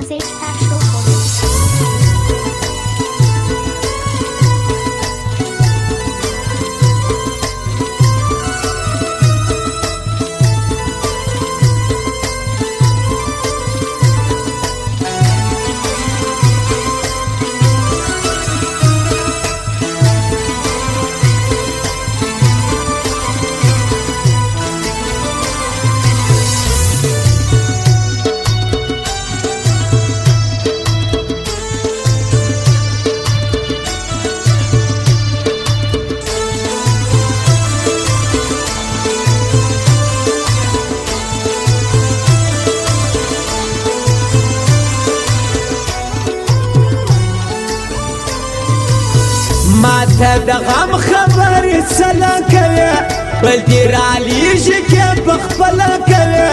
Sage Pastoral Photos. ماته د غم خبرې سله کوي بل دې رالیږي کې په خپله کوي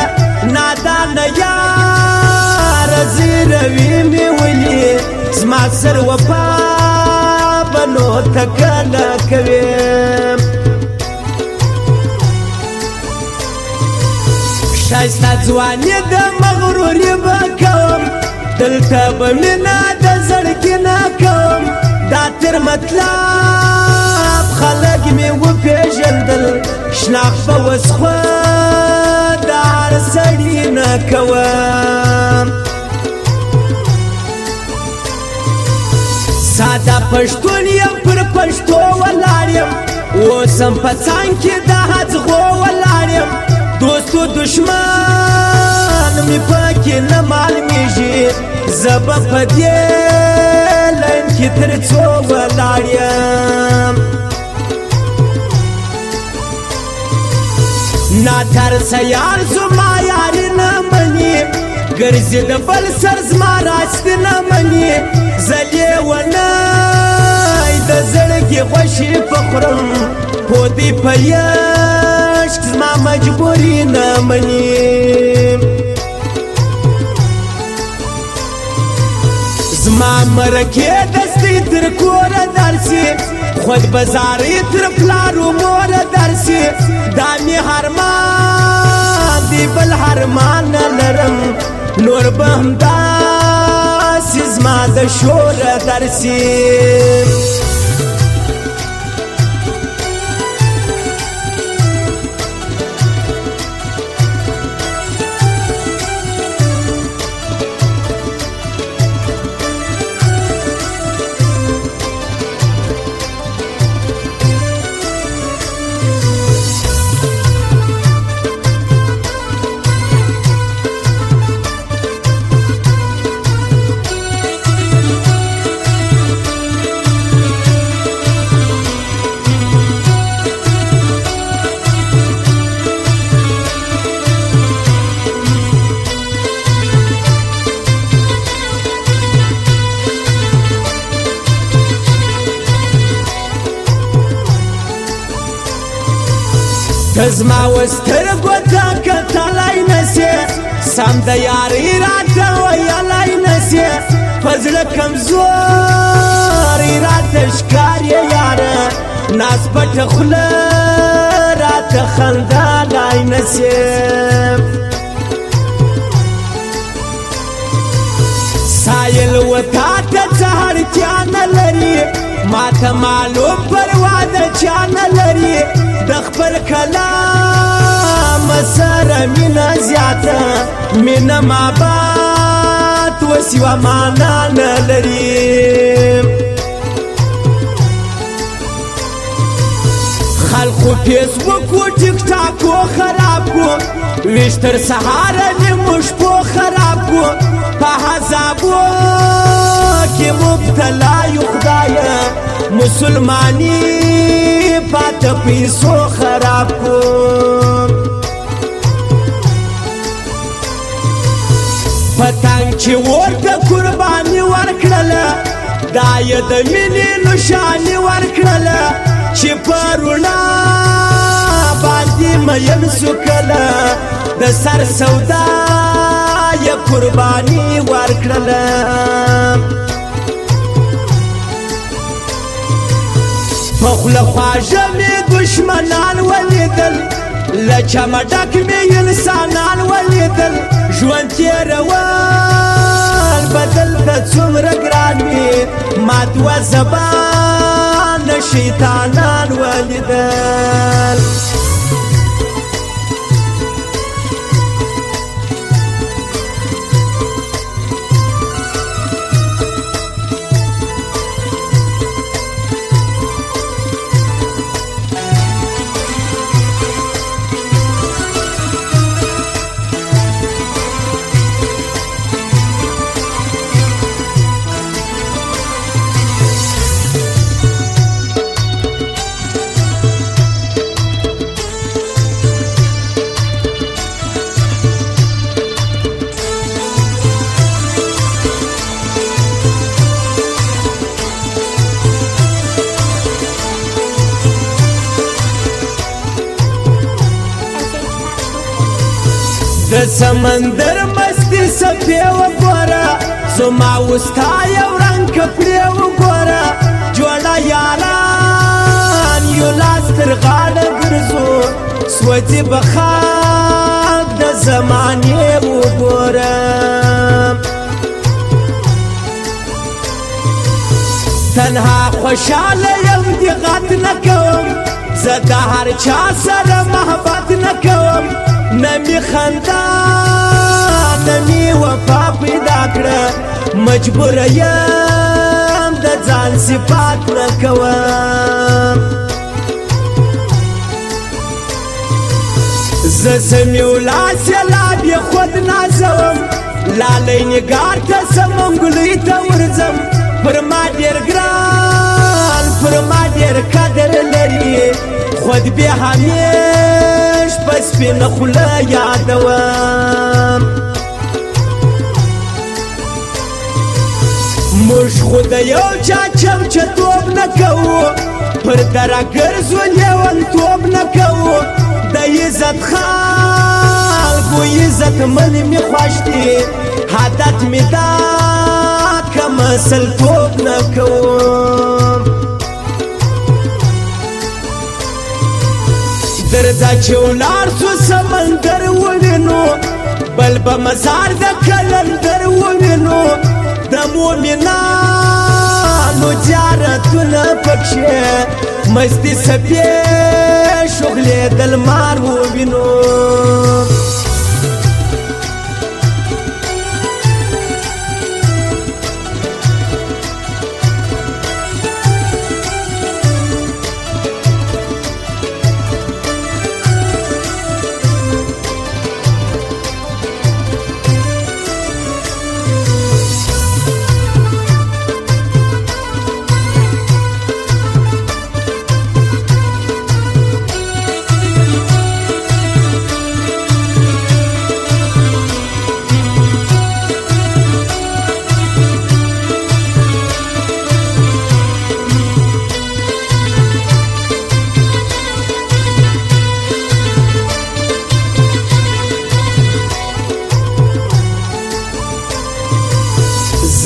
نادانه یاره زیروي مې ولي زما سر وفا به نو ته کله کوي ښایسته ځواني د مغروري به کوم دلته به مینه د زړګي نه کوم دا تر مطلب خلق می وپیژندل شناخت به اوس خود د هر سړي نه کوم ساده پښتون یم پر پښتو ولاړ یم اوس هم په څنګ کې د هځغو ولاړ یم دوست و دشمن می پکې نه معلومیږي زه به په دې لاین کې تر څو ولاړ یم ناترسه یار زما یاري نه مني ګرځي د بل سر زما راستي نه مني زه لیونی د زړګي غوښې په خورم خو دې په عشق زما مجبوري نه مني زما مرکې دستې تر کوره درسي خود بزارې تر پلارو موره درسي دا مې هرمان دی بل هرمان نه لرم نور به همداسې زما د شوره درسي تزما وسترګو ته کتلای نسې سم د یاري راته ویلی نسې په زړه کمزوري راته ښکارې یاره ناز پټه خوله راته خندالای نسې سایل و تا ته څه اړتیا نه لري ماته معلوم پروا د چا نه لري د خپل کلام سره مینه زیاته مینه مابات وسیوه معنا نه لري خلقو فیسبوک و ټیک ټاک و خراب کو ویش تر سهاره نیمو شپو خراب کو په عذابو کې مبتلا یو خدایه مسلمانی پاته پیسو خراب کو پتنګ چې ورته قرباني ورکړله دا یې د مینې نښاني ورکړله چې په رڼا باندې مین سو کله د سر سودا یې قرباني ورکړله په خوله خواږه مې دشمنان ولیدل له چمه ډک مې انسانان ولیدل ژوند تېرول و زبان شیطانان ولیدل د سمندر مستی سپی وګوره زما وستا یو رنګ کپړې وګوره جوړه یاران یو لاس تر غاړه ګرځو سوځي به خاک د زمانې وګوره تنها خوشحاله یم دې غت نه کوم زه د هر چا سره محبت نه کوم نمی خندا نمی وفا پیدا کړه مجبور یم د ځان صفات نه کوم زه سمیولا سیلاب یې خود نازوم لالی نګار ته سمنګلوی ته ورځم پر ما ډېر ګران پر ما ډېر قدر لري خود بې همیش په سپینه خوله یادوم موږ خو د یو چا چمچه‌توب نه کوو پر دره ګرځو لیونتوب نه کوو د عزت خلکو عزتمن مې خوښ دي عادت مې دا که مسلتوب نه کوم درځه چې ولاړ سو سمندر ووینو بل به مزار د کلندر ووینو د مؤمنانو زیارتونه پکښې مستي سپې شغلې د لمر ووینو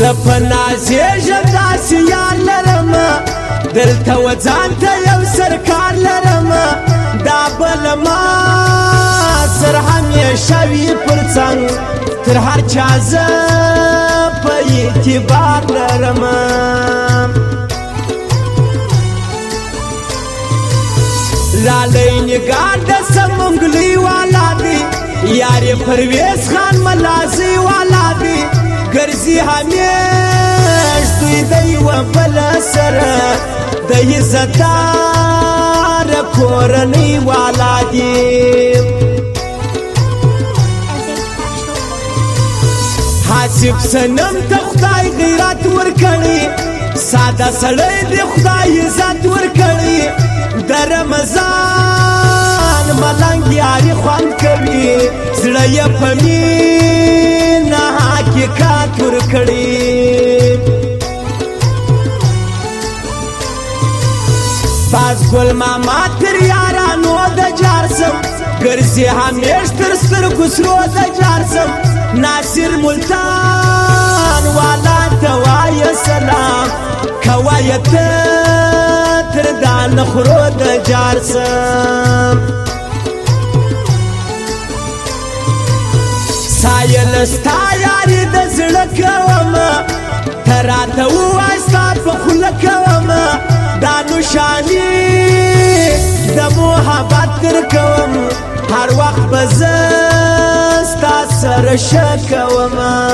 زه په نازېږم داسې یار لرم دلته و ځان ته یو سرکار لرم دا بله ما سر همیشه وي پر څنګ تر هر چا زه په اعتبار لرم لالی نګار د سمنګلوی والا دی یار یې پرویز خان ملازی والا دی ګرځي همیش دوی د یوه بله سره د عزتداره کورنۍ والا دي حاسب صنم ته خدای غیرت ورکړي ساده سړی د خدای عزت ورکړي د رمضان ملنګ یاري خوند کوي زړه یې په مینه حقیقت ورکړي باز ګل ماما تر یارانو د جار سم ګرځي همیش تر سترګو سرو د جار سم ناصر ملتان والا ته وایه سلام کوایه ته تر دا نخرو د جار سم سایل ستا یاري د زړه کومه ته راته ووایه ستا په خوله محبت در کوم هر وخت به زه ستا سره ښه کومه